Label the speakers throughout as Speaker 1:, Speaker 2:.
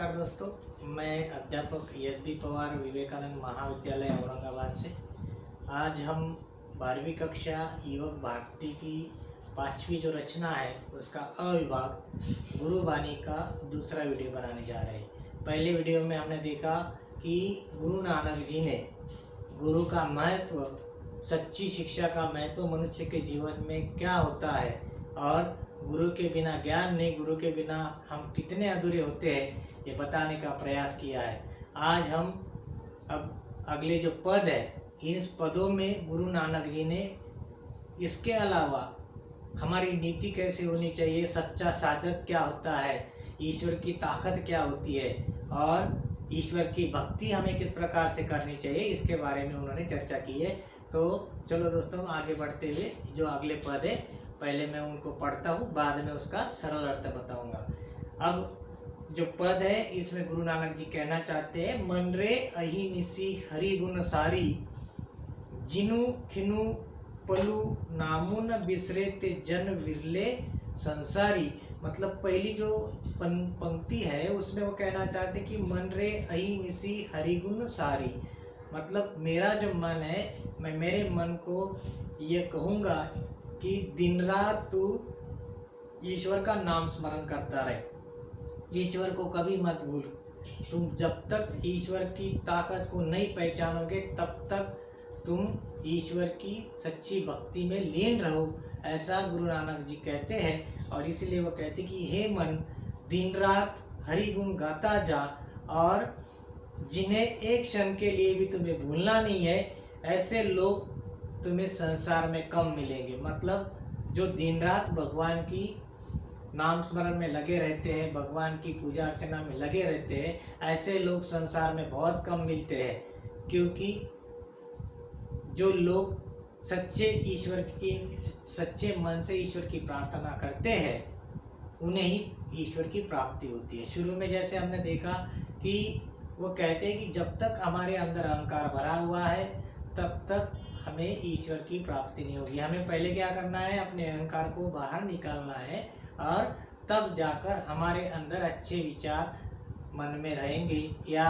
Speaker 1: नमस्कार दोस्तों, मैं अध्यापक एस.बी. पवार विवेकानंद महाविद्यालय औरंगाबाद से। आज हम 12वीं कक्षा युवक भारती की 5वीं जो रचना है उसका अ विभाग गुरुबानी का दूसरा वीडियो बनाने जा रहे हैं। पहले वीडियो में हमने देखा कि गुरु नानक जी ने गुरु का महत्व, सच्ची शिक्षा का महत्व मनुष्य के जीवन में क्या होता है और गुरु के बिना ज्ञान नहीं, गुरु के बिना हम कितने अधूरे होते हैं, ये बताने का प्रयास किया है। आज हम अब अगले जो पद है, इन पदों में गुरु नानक जी ने इसके अलावा हमारी नीति कैसे होनी चाहिए, सच्चा साधक क्या होता है, ईश्वर की ताकत क्या होती है और ईश्वर की भक्ति हमें किस प्रकार से करनी चाहिए, इसके बारे में उन्होंने चर्चा की है। तो चलो दोस्तों, आगे बढ़ते हुए जो अगले पद है पहले मैं उनको पढ़ता हूँ, बाद में उसका सरल अर्थ बताऊंगा। अब जो पद है इसमें गुरु नानक जी कहना चाहते हैं, मन रे अहि निसी हरि गुण सारी, जिनु खिनु पलु नामुन बिसरे ते जन विरले संसारी। मतलब पहली जो पंक्ति है उसमें वो कहना चाहते कि मन रे अहि निसी हरि गुण सारी, मतलब मेरा जो मन है, मैं मेरे मन को ये कहूँगा कि दिन रात तू ईश्वर का नाम स्मरण करता रहे, ईश्वर को कभी मत भूल। तुम जब तक ईश्वर की ताकत को नहीं पहचानोगे तब तक तुम ईश्वर की सच्ची भक्ति में लीन रहो, ऐसा गुरु नानक जी कहते हैं। और इसलिए वो कहते कि हे मन, दिन रात हरि गुण गाता जा और जिन्हें एक क्षण के लिए भी तुम्हें भूलना नहीं है, ऐसे लोग तुम्हें संसार में कम मिलेंगे। मतलब जो दिन रात भगवान की नाम स्मरण में लगे रहते हैं, भगवान की पूजा अर्चना में लगे रहते हैं, ऐसे लोग संसार में बहुत कम मिलते हैं। क्योंकि जो लोग सच्चे मन से ईश्वर की प्रार्थना करते हैं, उन्हें ही ईश्वर की प्राप्ति होती है। शुरू में जैसे हमने देखा कि वो कहते हैं कि जब तक हमारे अंदर अहंकार भरा हुआ है तब तक हमें ईश्वर की प्राप्ति नहीं होगी। हमें पहले क्या करना है, अपने अहंकार को बाहर निकालना है और तब जाकर हमारे अंदर अच्छे विचार मन में रहेंगे या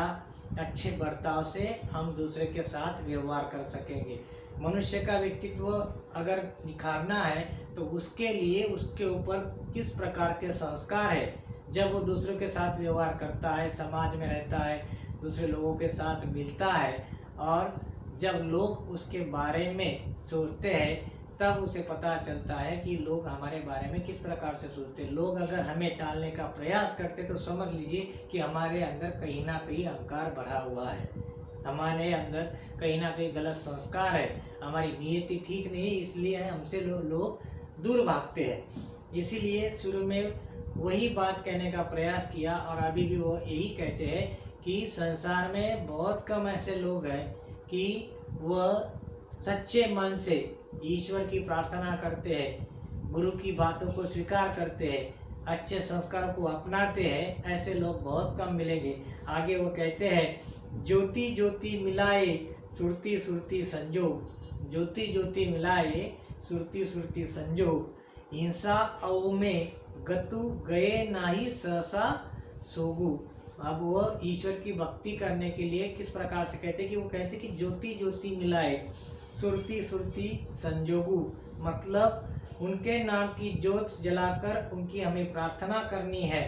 Speaker 1: अच्छे बर्ताव से हम दूसरे के साथ व्यवहार कर सकेंगे। मनुष्य का व्यक्तित्व अगर निखारना है तो उसके लिए उसके ऊपर किस प्रकार के संस्कार है, जब वो दूसरों के साथ व्यवहार करता है, समाज में रहता है, दूसरे लोगों के साथ मिलता है और जब लोग उसके बारे में सोचते हैं तब उसे पता चलता है कि लोग हमारे बारे में किस प्रकार से सोचते हैं। लोग अगर हमें टालने का प्रयास करते तो समझ लीजिए कि हमारे अंदर कहीं ना कहीं अहंकार भरा हुआ है, हमारे अंदर कहीं ना कहीं गलत संस्कार है, हमारी नियति ठीक नहीं है, इसलिए हमसे लोग दूर भागते हैं। इसीलिए शुरू में वही बात कहने का प्रयास किया और अभी भी वो यही कहते हैं कि संसार में बहुत कम ऐसे लोग हैं कि वह सच्चे मन से ईश्वर की प्रार्थना करते हैं, गुरु की बातों को स्वीकार करते हैं, अच्छे संस्कारों को अपनाते हैं, ऐसे लोग बहुत कम मिलेंगे। आगे वो कहते हैं, ज्योति ज्योति मिलाए सुरती सुरती संजोग, ज्योति ज्योति मिलाए सुरती सुरती संजोग, हिंसा अव में गतु गए नाही सहसा सोगु। अब वो ईश्वर की भक्ति करने के लिए किस प्रकार से कहते कि वो कहते कि ज्योति ज्योति मिलाए सुरती सुरती संजोगु, मतलब उनके नाम की ज्योत जलाकर उनकी हमें प्रार्थना करनी है।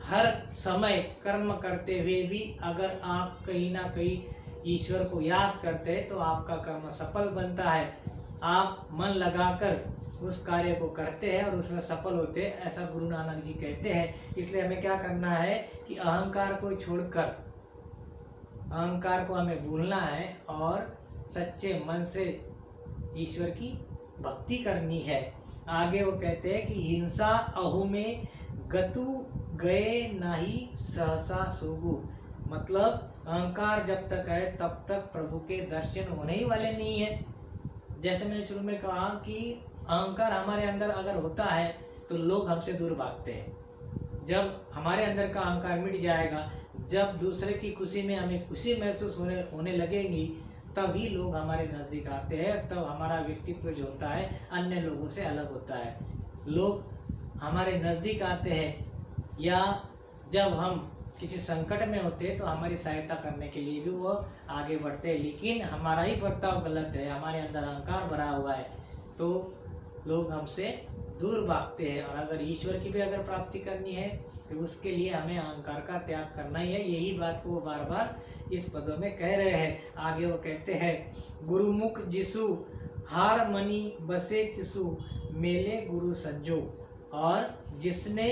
Speaker 1: हर समय कर्म करते हुए भी अगर आप कहीं ना कहीं ईश्वर को याद करते हैं तो आपका कर्म सफल बनता है। आप मन लगाकर उस कार्य को करते हैं और उसमें सफल होते हैं, ऐसा गुरु नानक जी कहते हैं। इसलिए हमें क्या करना है कि अहंकार को छोड़कर अहंकार को हमें भूलना है और सच्चे मन से ईश्वर की भक्ति करनी है। आगे वो कहते हैं कि हिंसा अहु में गतु गए नाही सहसा सोगु, मतलब अहंकार जब तक है तब तक प्रभु के दर्शन होने ही वाले नहीं है। जैसे मैंने शुरू में कहा कि अहंकार हमारे अंदर अगर होता है तो लोग हमसे दूर भागते हैं। जब हमारे अंदर का अहंकार मिट जाएगा, जब दूसरे की खुशी में हमें खुशी महसूस होने लगेगी, तभी लोग हमारे नज़दीक आते हैं, तब हमारा व्यक्तित्व जो होता है अन्य लोगों से अलग होता है। लोग हमारे नज़दीक आते हैं या जब हम किसी संकट में होते हैं तो हमारी सहायता करने के लिए भी वो आगे बढ़ते हैं। लेकिन हमारा ही बर्ताव गलत है, हमारे अंदर अहंकार भरा हुआ है, तो लोग हमसे दूर भागते हैं। और अगर ईश्वर की भी अगर प्राप्ति करनी है तो उसके लिए हमें अहंकार का त्याग करना ही है। यही बात को वो बार बार इस पदों में कह रहे हैं। आगे वो कहते हैं, गुरुमुख जिसु हार मनी बसे तिसु मेले गुरु संजो। और जिसने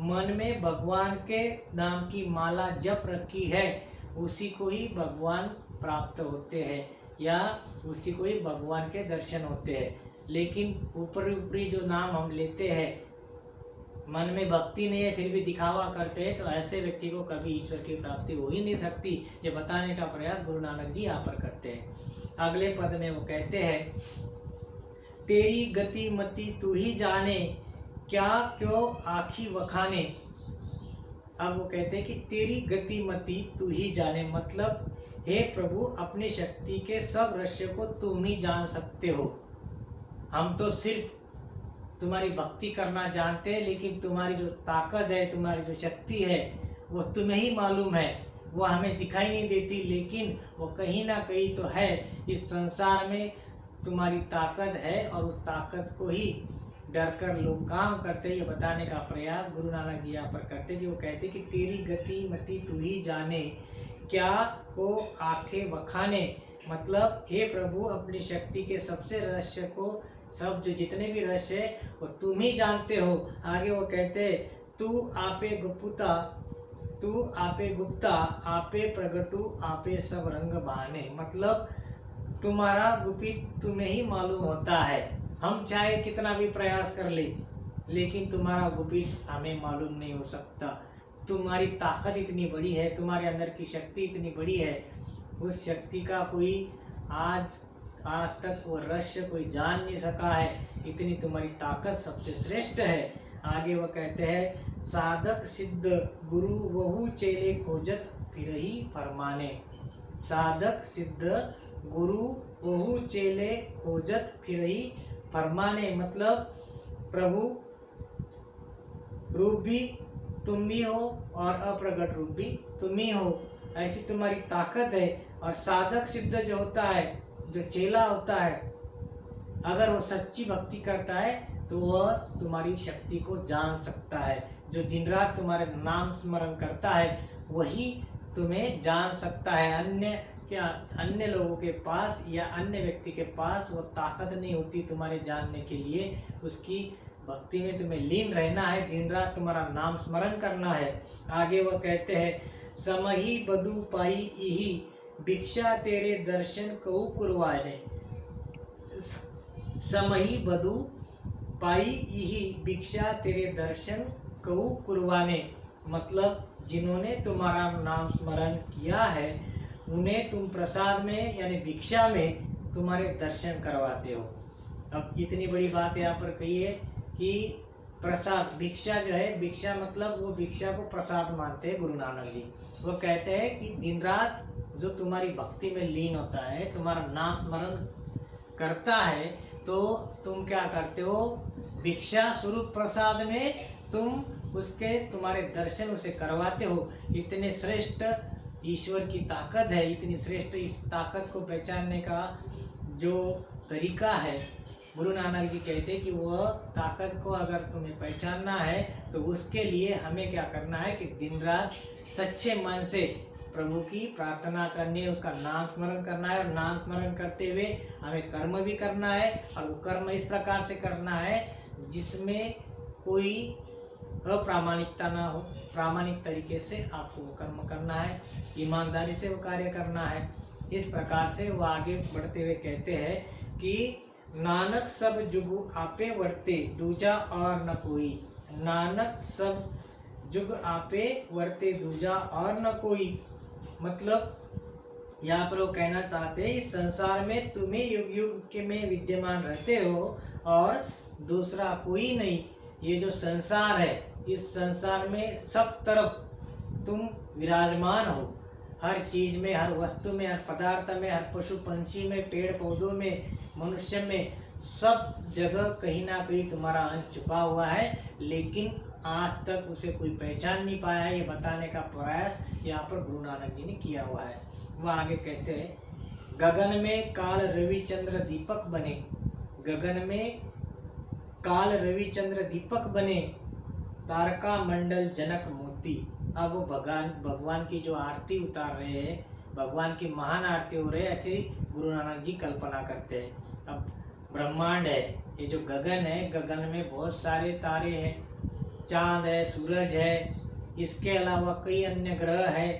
Speaker 1: मन में भगवान के नाम की माला जप रखी है उसी को ही भगवान प्राप्त होते हैं, या उसी को ही भगवान के दर्शन होते हैं। लेकिन ऊपरी ऊपरी जो नाम हम लेते हैं, मन में भक्ति नहीं है फिर भी दिखावा करते हैं, तो ऐसे व्यक्ति को कभी ईश्वर की प्राप्ति हो ही नहीं सकती। ये बताने का प्रयास गुरु नानक जी यहाँ पर करते हैं। अगले पद में वो कहते हैं, तेरी गति मति तू ही जाने क्या क्यों आखी वखाने। अब वो कहते हैं कि तेरी गति मति तू ही जाने, मतलब हे प्रभु अपनी शक्ति के सब रहस्य को तुम ही जान सकते हो। हम तो सिर्फ तुम्हारी भक्ति करना जानते हैं, लेकिन तुम्हारी जो ताकत है, तुम्हारी जो शक्ति है वो तुम्हें ही मालूम है। वो हमें दिखाई नहीं देती, लेकिन वो कहीं ना कहीं तो है। इस संसार में तुम्हारी ताकत है और उस ताकत को ही डर कर लोग काम करते। ये बताने का प्रयास गुरु नानक जी यहाँ पर करते, कि वो कहते कि तेरी गति मति तू ही जाने क्या को आंखें वखाने, मतलब हे प्रभु अपनी शक्ति के सबसे रहस्य को, सब जो जितने भी रहस्य है वो तुम ही जानते हो। आगे वो कहते, तू आपे गुप्ता तू आपे गुप्ता आपे प्रगटू आपे सब रंग बहाने, मतलब तुम्हारा गुपित तुम्हें ही मालूम होता है। हम चाहे कितना भी प्रयास कर ले, लेकिन तुम्हारा गुपित हमें मालूम नहीं हो सकता। तुम्हारी ताकत इतनी बड़ी है, तुम्हारे अंदर की शक्ति इतनी बड़ी है, उस शक्ति का कोई आज तक वो रहस्य कोई जान नहीं सका है। इतनी तुम्हारी ताकत सबसे श्रेष्ठ है। आगे वो कहते हैं, साधक सिद्ध गुरु वहु चेले खोजत फिर ही फरमाने। साधक सिद्ध गुरु वहु चेले खोजत फिर ही फरमाने, मतलब प्रभु रूप भी तुम भी हो और अप्रगट रूप भी तुम ही हो, ऐसी तुम्हारी ताकत है। और साधक सिद्ध जो होता है, जो चेला होता है, अगर वो सच्ची भक्ति करता है तो वह तुम्हारी शक्ति को जान सकता है। जो दिन रात तुम्हारे नाम स्मरण करता है वही तुम्हें जान सकता है। अन्य लोगों के पास या अन्य व्यक्ति के पास वो ताकत नहीं होती तुम्हारे जानने के लिए। उसकी भक्ति में तुम्हें लीन रहना है, दिन रात तुम्हारा नाम स्मरण करना है। आगे वो कहते हैं, समही बधु पाई इही भिक्षा तेरे दर्शन कऊ कुरवाने। समही बधु पाई इही भिक्षा तेरे दर्शन कऊ कुरवाने, मतलब जिन्होंने तुम्हारा नाम स्मरण किया है उन्हें तुम प्रसाद में यानी भिक्षा में तुम्हारे दर्शन करवाते हो। अब इतनी बड़ी बात यहाँ पर कही है कि प्रसाद, भिक्षा जो है, भिक्षा मतलब वो भिक्षा को प्रसाद मानते हैं गुरु नानक जी। वो कहते हैं कि दिन रात जो तुम्हारी भक्ति में लीन होता है, तुम्हारा नाम स्मरण करता है, तो तुम क्या करते हो, भिक्षा स्वरूप प्रसाद में तुम उसके तुम्हारे दर्शन उसे करवाते हो। इतने श्रेष्ठ ईश्वर की ताकत है, इतनी श्रेष्ठ इस ताकत को पहचानने का जो तरीका है, गुरु नानक जी कहते हैं कि वह ताकत को अगर तुम्हें पहचानना है तो उसके लिए हमें क्या करना है कि दिन रात सच्चे मन से प्रभु की प्रार्थना करनी है, उसका नाम स्मरण करना है। और नाम स्मरण करते हुए हमें कर्म भी करना है, और वो कर्म इस प्रकार से करना है जिसमें कोई अप्रामाणिकता ना हो। प्रामाणिक तरीके से आपको वो कर्म करना है, ईमानदारी से वो कार्य करना है। इस प्रकार से वो आगे बढ़ते हुए कहते हैं कि नानक सब जुगु आपे वर्ते दूजा और न कोई। नानक सब जुग आपे वर्ते दूजा और न कोई, मतलब यहाँ पर वो कहना चाहते हैं इस संसार में तुम्हें युग युग के में विद्यमान रहते हो और दूसरा कोई नहीं। ये जो संसार है, इस संसार में सब तरफ तुम विराजमान हो, हर चीज में, हर वस्तु में, हर पदार्थ में, हर पशु पंछी में, पेड़ पौधों में, मनुष्य में, सब जगह कहीं ना कहीं तुम्हारा अंश छुपा हुआ है। लेकिन आज तक उसे कोई पहचान नहीं पाया है, ये बताने का प्रयास यहाँ पर गुरु नानक जी ने किया हुआ है। वह आगे कहते हैं, गगन में काल रविचंद्र दीपक बने, गगन में काल रविचंद्र दीपक बने, तारका मंडल जनक मोती। अब वो भगवान की जो आरती उतार रहे हैं, भगवान की महान आरती हो रही है, ऐसे गुरु नानक जी कल्पना करते हैं। अब ब्रह्मांड है, ये जो गगन है, गगन में बहुत सारे तारे हैं, चांद है, सूरज है, इसके अलावा कई अन्य ग्रह है,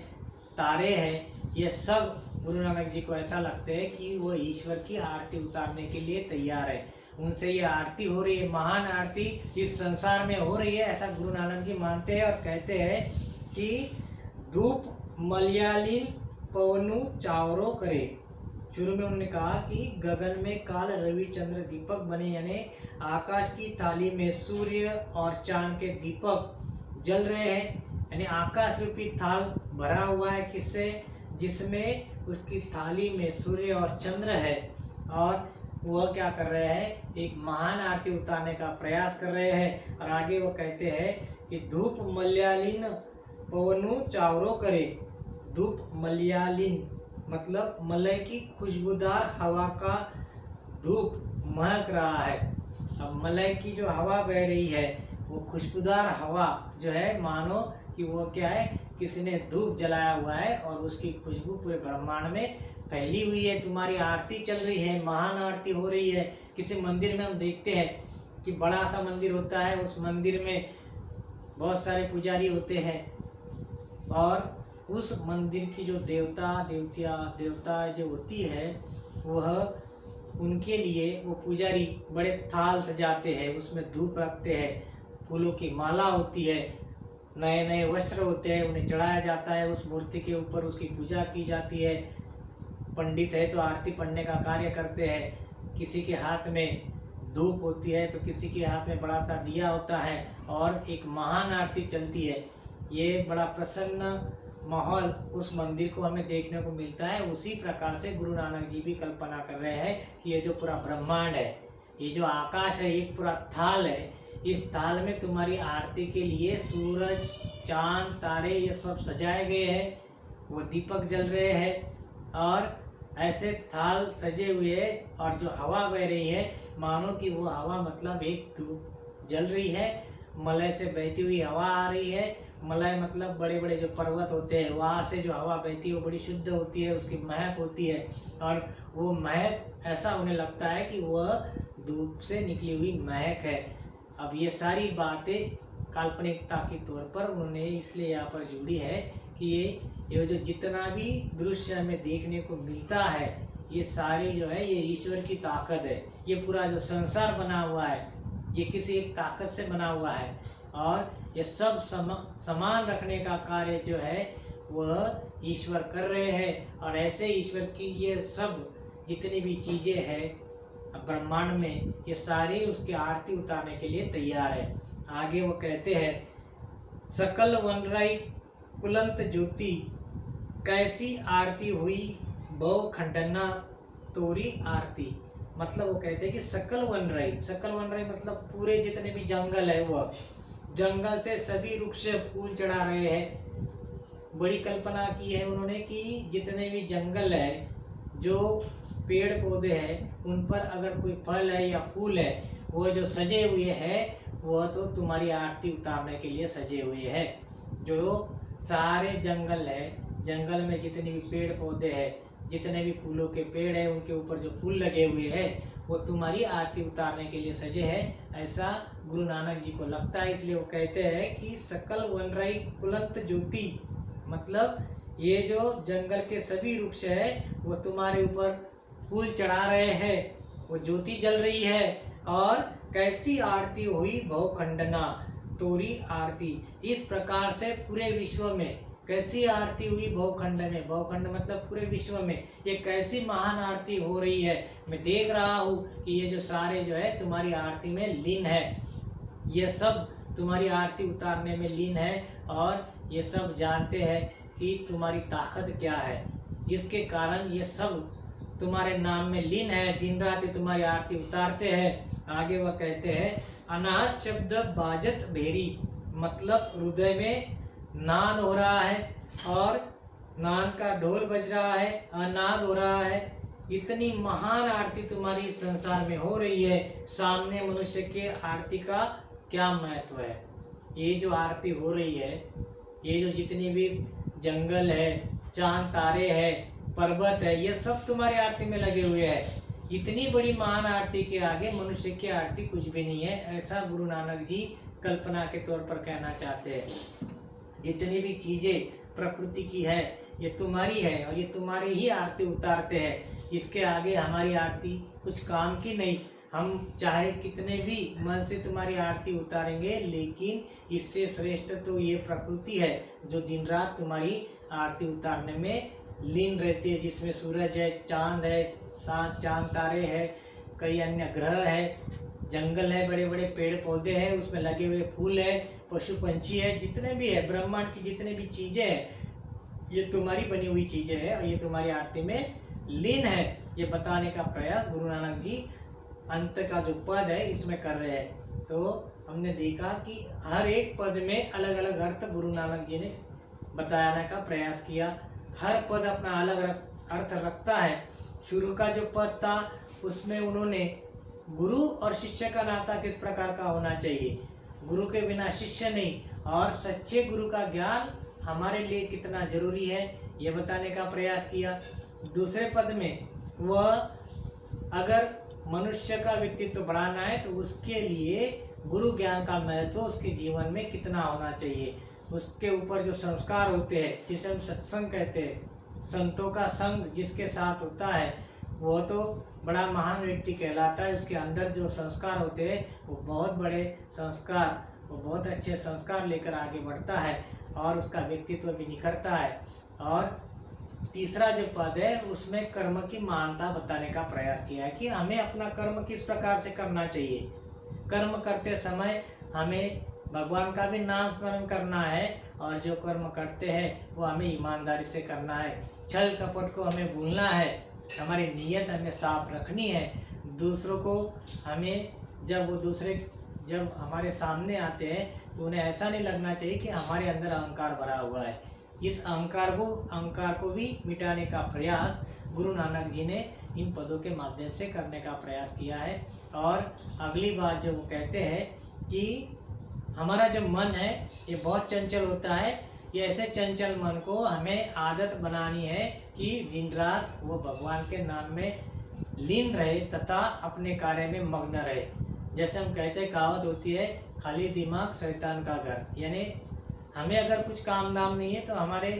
Speaker 1: तारे हैं। ये सब गुरु नानक जी को ऐसा लगता है कि वो ईश्वर की आरती उतारने के लिए तैयार है। उनसे ये आरती हो रही है, महान आरती इस संसार में हो रही है, ऐसा गुरु नानक जी मानते हैं और कहते हैं कि धूप मलयालिन पवनु चावरो करे। शुरू में उन्होंने कहा कि गगन में काल रविचंद्र दीपक बने, यानी आकाश की थाली में सूर्य और चांद के दीपक जल रहे हैं, यानी आकाश रूपी थाल भरा हुआ है किससे, जिसमें उसकी थाली में सूर्य और चंद्र है, और वह क्या कर रहे हैं, एक महान आरती उतारने का प्रयास कर रहे हैं। और आगे वो कहते हैं कि धूप मलयालिन पवनु चावरो करे। धूप मलयालिन मतलब मलय की खुशबूदार हवा का धूप महक रहा है। अब मलय की जो हवा बह रही है, वो खुशबूदार हवा जो है, मानो कि वो क्या है, किसी ने धूप जलाया हुआ है और उसकी खुशबू पूरे ब्रह्मांड में फैली हुई है। तुम्हारी आरती चल रही है, महान आरती हो रही है। किसी मंदिर में हम देखते हैं कि बड़ा सा मंदिर होता है, उस मंदिर में बहुत सारे पुजारी होते हैं, और उस मंदिर की जो देवता जो होती है, वह उनके लिए वो पुजारी बड़े थाल सजाते हैं, उसमें धूप रखते हैं, फूलों की माला होती है, नए नए वस्त्र होते हैं, उन्हें चढ़ाया जाता है, उस मूर्ति के ऊपर उसकी पूजा की जाती है। पंडित है तो आरती पढ़ने का कार्य करते हैं, किसी के हाथ में धूप होती है तो किसी के हाथ में बड़ा सा दिया होता है, और एक महान आरती चलती है। ये बड़ा प्रसन्न माहौल उस मंदिर को हमें देखने को मिलता है। उसी प्रकार से गुरु नानक जी भी कल्पना कर रहे हैं कि ये जो पूरा ब्रह्मांड है, ये जो आकाश है, एक पूरा थाल है, इस थाल में तुम्हारी आरती के लिए सूरज, चांद, तारे ये सब सजाए गए हैं, वो दीपक जल रहे हैं, और ऐसे थाल सजे हुए हैं, और जो हवा बह रही है, मानो कि वो हवा मतलब एक धूप जल रही है, मलय से बहती हुई हवा आ रही है। मलय मतलब बड़े बड़े जो पर्वत होते हैं, वहाँ से जो हवा बहती है वो बड़ी शुद्ध होती है, उसकी महक होती है, और वो महक ऐसा उन्हें लगता है कि वह धूप से निकली हुई महक है। अब ये सारी बातें काल्पनिकता के तौर पर उन्होंने इसलिए यहाँ पर जोड़ी है कि ये जो जितना भी दृश्य हमें देखने को मिलता है, ये सारी जो है ये ईश्वर की ताकत है। ये पूरा जो संसार बना हुआ है, ये किसी एक ताकत से बना हुआ है, और ये सब समान रखने का कार्य जो है वह ईश्वर कर रहे हैं। और ऐसे ईश्वर की ये सब जितनी भी चीज़ें हैं ब्रह्मांड में, ये सारी उसकी आरती उतारने के लिए तैयार है। आगे वो कहते हैं, सकल वनराई कुलंत ज्योति, कैसी आरती हुई बहु खंडना तोरी आरती। मतलब वो कहते हैं कि सकल वनराई मतलब पूरे जितने भी जंगल है, वह जंगल से सभी वृक्ष फूल चढ़ा रहे हैं। बड़ी कल्पना की है उन्होंने कि जितने भी जंगल है, जो पेड़ पौधे हैं, उन पर अगर कोई फल है या फूल है, वो जो सजे हुए हैं, वह तो तुम्हारी आरती उतारने के लिए सजे हुए हैं। जो सारे जंगल है, जंगल में जितने भी पेड़ पौधे हैं, जितने भी फूलों के पेड़ हैं, उनके ऊपर जो फूल लगे हुए हैं, वो तुम्हारी आरती उतारने के लिए सजे हैं, ऐसा गुरु नानक जी को लगता है। इसलिए वो कहते हैं कि सकल वनराई कुलंत ज्योति, मतलब ये जो जंगल के सभी वृक्ष है, वो तुम्हारे ऊपर फूल चढ़ा रहे हैं, वो ज्योति जल रही है। और कैसी आरती हुई बहुखंडना तोरी आरती, इस प्रकार से पूरे विश्व में कैसी आरती हुई बहुखंड में, बहुखंड मतलब पूरे विश्व में ये कैसी महान आरती हो रही है। मैं देख रहा हूँ कि ये जो सारे जो है तुम्हारी आरती में लीन है, ये सब तुम्हारी आरती उतारने में लीन है, और ये सब जानते हैं कि तुम्हारी ताकत क्या है, इसके कारण ये सब तुम्हारे नाम में लीन है, दिन रात तुम्हारी आरती उतारते हैं। आगे वह कहते हैं, अनाहत शब्द बाजत भेरी, मतलब हृदय में नाद हो रहा है और नाद का ढोल बज रहा है, अनाद हो रहा है। इतनी महान आरती तुम्हारी इस संसार में हो रही है, सामने मनुष्य के आरती का क्या महत्व है। ये जो आरती हो रही है, ये जो जितनी भी जंगल है, चांद तारे है, पर्वत है, ये सब तुम्हारी आरती में लगे हुए हैं। इतनी बड़ी महान आरती के आगे मनुष्य की आरती कुछ भी नहीं है, ऐसा गुरु नानक जी कल्पना के तौर पर कहना चाहते हैं। जितनी भी चीजें प्रकृति की है ये तुम्हारी है और ये तुम्हारी ही आरती उतारते हैं। इसके आगे हमारी आरती कुछ काम की नहीं। हम चाहे कितने भी मन से तुम्हारी आरती उतारेंगे, लेकिन इससे श्रेष्ठ तो ये प्रकृति है जो दिन रात तुम्हारी आरती उतारने में लीन रहती है, जिसमें सूरज है, चांद है, सात चांद तारे हैं, कई अन्य ग्रह है, जंगल है, बड़े बड़े पेड़ पौधे हैं, उसमें लगे हुए फूल है, पशु पंछी है, जितने भी है ब्रह्मांड की जितने भी चीजें हैं, ये तुम्हारी बनी हुई चीजें हैं और ये तुम्हारी आरती में लीन है। ये बताने का प्रयास गुरु नानक जी अंत का जो पद है इसमें कर रहे हैं। तो हमने देखा कि हर एक पद में अलग अलग अर्थ गुरु नानक जी ने बताने का प्रयास किया। हर पद अपना अलग अर्थ रखता है। शुरू का जो पद था उसमें उन्होंने गुरु और शिष्य का नाता किस प्रकार का होना चाहिए, गुरु के बिना शिष्य नहीं, और सच्चे गुरु का ज्ञान हमारे लिए कितना जरूरी है ये बताने का प्रयास किया। दूसरे पद में वह अगर मनुष्य का व्यक्तित्व बढ़ाना है तो उसके लिए गुरु ज्ञान का महत्व उसके जीवन में कितना होना चाहिए, उसके ऊपर जो संस्कार होते हैं जिसे हम सत्संग कहते हैं, संतों का संग जिसके साथ होता है वो तो बड़ा महान व्यक्ति कहलाता है। उसके अंदर जो संस्कार होते हैं वो बहुत बड़े संस्कार, वो बहुत अच्छे संस्कार लेकर आगे बढ़ता है और उसका व्यक्तित्व भी निखरता है। और तीसरा जो पद है उसमें कर्म की महानता बताने का प्रयास किया है कि हमें अपना कर्म किस प्रकार से करना चाहिए। कर्म करते समय हमें भगवान का भी नाम स्मरण करना है और जो कर्म करते हैं वो हमें ईमानदारी से करना है। छल कपट को हमें भूलना है, हमारी नीयत हमें साफ रखनी है। दूसरों को हमें जब हमारे सामने आते हैं तो उन्हें ऐसा नहीं लगना चाहिए कि हमारे अंदर अहंकार भरा हुआ है। इस अहंकार को भी मिटाने का प्रयास गुरु नानक जी ने इन पदों के माध्यम से करने का प्रयास किया है। और अगली बात जो वो कहते हैं कि हमारा जो मन है ये बहुत चंचल होता है, ये ऐसे चंचल मन को हमें आदत बनानी है कि दिन रात वो भगवान के नाम में लीन रहे तथा अपने कार्य में मग्न रहे। जैसे हम कहते हैं, कहावत होती है, खाली दिमाग शैतान का घर। यानी हमें अगर कुछ काम नाम नहीं है तो हमारे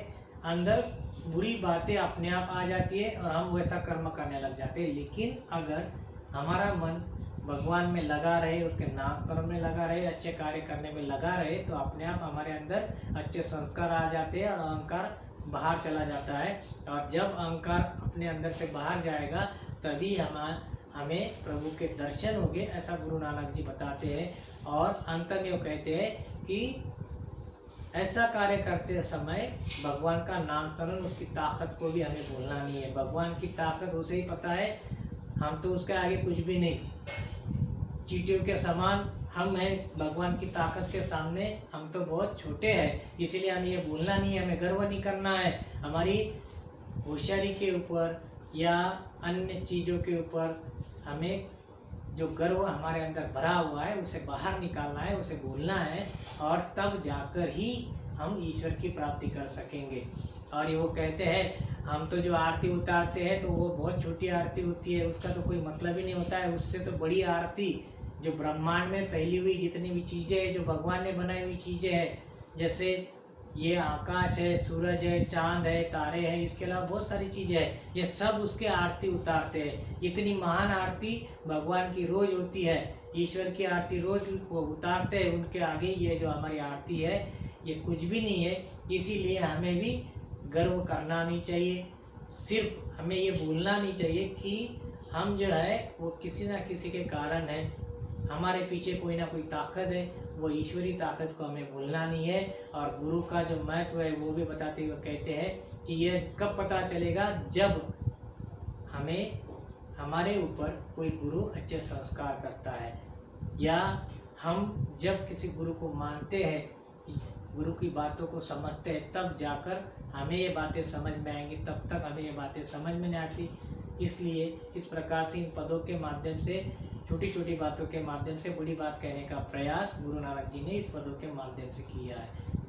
Speaker 1: अंदर बुरी बातें अपने आप आ जाती है और हम वैसा कर्म करने लग जाते हैं। लेकिन अगर हमारा मन भगवान में लगा रहे, उसके नाम कर्म में लगा रहे, अच्छे कार्य करने में लगा रहे, तो अपने आप हमारे अंदर अच्छे संस्कार आ जाते हैं और अहंकार बाहर चला जाता है। और जब अहंकार अपने अंदर से बाहर जाएगा तभी हमें प्रभु के दर्शन होंगे, ऐसा गुरु नानक जी बताते हैं। और अंत में वो कहते हैं कि ऐसा कार्य करते समय भगवान का नामकरण, उसकी ताकत को भी हमें भूलना नहीं है। भगवान की ताकत उसे ही पता है, हम तो उसके आगे कुछ भी नहीं, चींटियों के समान हम हैं भगवान की ताकत के सामने। हम तो बहुत छोटे हैं, इसलिए हमें ये भूलना नहीं है, हमें गर्व नहीं करना है। हमारी होशियारी के ऊपर या अन्य चीज़ों के ऊपर हमें जो गर्व हमारे अंदर भरा हुआ है उसे बाहर निकालना है, उसे भूलना है, और तब जाकर ही हम ईश्वर की प्राप्ति कर सकेंगे। और ये वो कहते हैं, हम तो जो आरती उतारते हैं तो वो बहुत छोटी आरती होती है, उसका तो कोई मतलब ही नहीं होता है। उससे तो बड़ी आरती जो ब्रह्मांड में फैली हुई जितनी भी चीज़ें हैं, जो भगवान ने बनाई हुई चीज़ें हैं, जैसे ये आकाश है, सूरज है, चांद है, तारे हैं, इसके अलावा बहुत सारी चीज़ें हैं, ये सब उसके आरती उतारते हैं। इतनी महान आरती भगवान की रोज़ होती है, ईश्वर की आरती रोज़ वो उतारते हैं। उनके आगे ये जो हमारी आरती है ये कुछ भी नहीं है। इसीलिए हमें भी गर्व करना नहीं चाहिए, सिर्फ हमें ये भूलना नहीं चाहिए कि हम जो है वो किसी न किसी के कारण है, हमारे पीछे कोई ना कोई ताकत है, वो ईश्वरी ताकत को हमें भूलना नहीं है। और गुरु का जो महत्व है वो भी बताते हुए कहते हैं कि ये कब पता चलेगा, जब हमें हमारे ऊपर कोई गुरु अच्छे संस्कार करता है, या हम जब किसी गुरु को मानते हैं गुरु की बातों को समझते हैं तब जाकर हमें ये बातें समझ में आएंगी, तब तक हमें ये बातें समझ में नहीं आती। इसलिए इस प्रकार से इन पदों के माध्यम से, छोटी छोटी बातों के माध्यम से बड़ी बात कहने का प्रयास गुरु नानक जी ने इस पदों के माध्यम से किया है।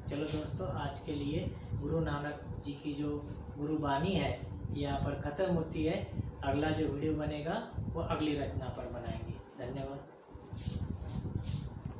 Speaker 1: चलो दोस्तों, आज के लिए गुरु नानक जी की जो गुरुबानी है यहाँ पर ख़त्म होती है। अगला जो वीडियो बनेगा वो अगली रचना पर बनाएंगे। धन्यवाद।